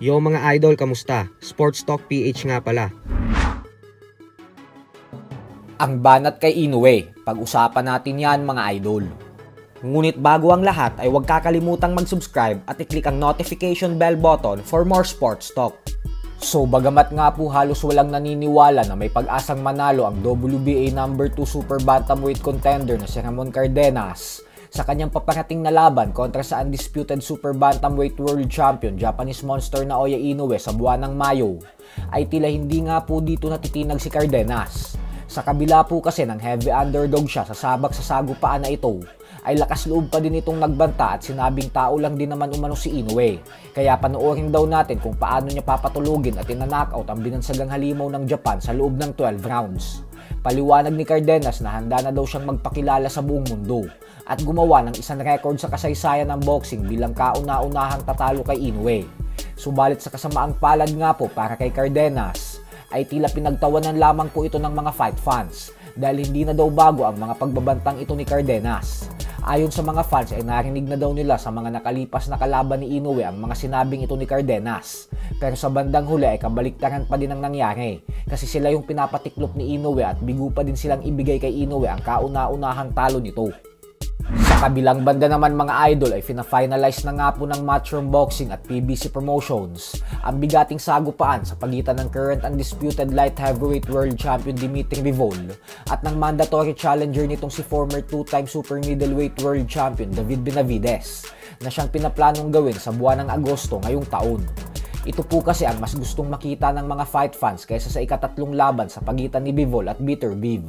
Yo mga idol, kamusta? Sports Talk PH nga pala. Ang banat kay Inoue, pag-usapan natin yan mga idol. Ngunit bago ang lahat ay huwag kakalimutang mag-subscribe at i-click ang notification bell button for more sports talk. So bagamat nga po halos walang naniniwala na may pag-asang manalo ang WBA No. 2 Super Bantamweight contender na si Ramon Cardenas sa kanyang paparating na laban kontra sa undisputed Super Bantamweight World Champion Japanese Monster Naoya Inoue sa buwan ng Mayo, ay tila hindi nga po dito natitinag si Cardenas. Sa kabila po kasi ng heavy underdog siya sa sabak sa sagupaan na ito, ay lakas loob pa din itong nagbanta at sinabing tao lang din naman umano si Inoue. Kaya panoorin daw natin kung paano niya papatulugin at ina-knockout ang binansagang halimaw ng Japan sa loob ng 12 rounds. Paliwanag ni Cardenas na handa na daw siyang magpakilala sa buong mundo at gumawa ng isang record sa kasaysayan ng boxing bilang kauna-unahang tatalo kay Inoue. Subalit sa kasamaang palad nga po para kay Cardenas, ay tila pinagtawanan lamang po ito ng mga fight fans dahil hindi na daw bago ang mga pagbabantang ito ni Cardenas. Ayon sa mga fans ay narinig na daw nila sa mga nakalipas na kalaban ni Inoue ang mga sinabing ito ni Cardenas. Pero sa bandang huli ay kabaliktaran pa din ang nangyari kasi sila yung pinapatiklop ni Inoue at bigo pa din silang ibigay kay Inoue ang kauna-unahang talo nito. Sa kabilang banda naman mga idol ay fina-finalize na nga po ng Matchroom Boxing at PBC Promotions ang bigating sagupaan sa pagitan ng current undisputed light heavyweight world champion Dimitri Bivol at ng mandatory challenger nitong si former two-time super middleweight world champion David Benavidez na siyang pinaplanong gawin sa buwan ng Agosto ngayong taon. Ito po kasi ang mas gustong makita ng mga fight fans kaysa sa ikatatlong laban sa pagitan ni Bivol at Bitter Biv.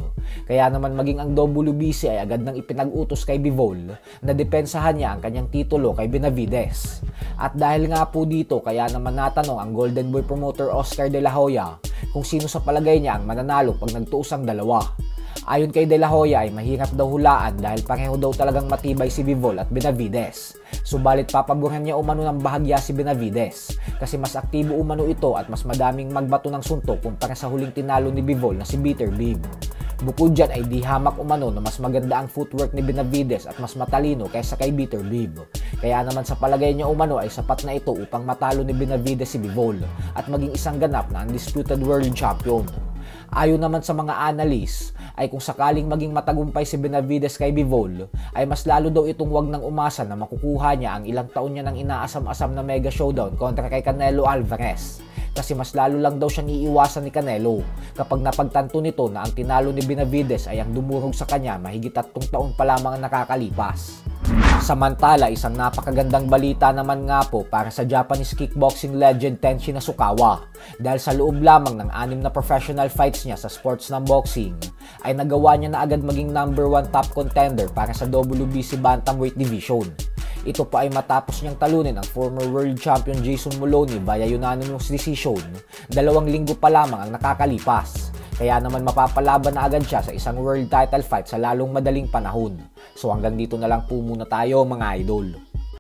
Kaya naman maging ang WBC ay agad nang ipinag-utos kay Bivol na depensahan niya ang kanyang titulo kay Benavidez. At dahil nga po dito kaya naman natanong ang Golden Boy promoter Oscar De La Hoya kung sino sa palagay niya ang mananalo pag nagtuos ang dalawa. Ayon kay De La Hoya ay mahirap daw hulaan dahil pareho daw talagang matibay si Bivol at Benavidez. Subalit papaboran niya umano ng bahagya si Benavidez kasi mas aktibo umano ito at mas madaming magbato ng suntok kumpara sa huling tinalo ni Bivol na si Bitter Biv. Bukod dyan ay di hamak umano na mas maganda ang footwork ni Benavidez at mas matalino kaysa kay Bitter Biv. Kaya naman sa palagay niya umano ay sapat na ito upang matalo ni Benavidez si Bivol at maging isang ganap na undisputed world champion. Ayon naman sa mga analyst ay kung sakaling maging matagumpay si Benavidez kay Bivol ay mas lalo daw itong wag nang umasa na makukuha niya ang ilang taon niya ng inaasam-asam na mega showdown kontra kay Canelo Alvarez. Kasi mas lalo lang daw siyang iiwasan ni Canelo kapag napagtanto nito na ang tinalo ni Benavidez ay ang dumurog sa kanya mahigit 3 taon pa lamang ang nakakalipas. Samantala, isang napakagandang balita naman nga po para sa Japanese kickboxing legend Tenshin Nasukawa dahil sa loob lamang ng 6 na professional fights niya sa sports ng boxing ay nagawa niya na agad maging number 1 top contender para sa WBC Bantamweight Division. Ito pa ay matapos niyang talunin ang former world champion Jason Moloney via unanimous decision 2 linggo pa lamang ang nakakalipas. Kaya naman mapapalaban na agad siya sa isang world title fight sa lalong madaling panahon. So hanggang dito na lang po muna tayo mga idol.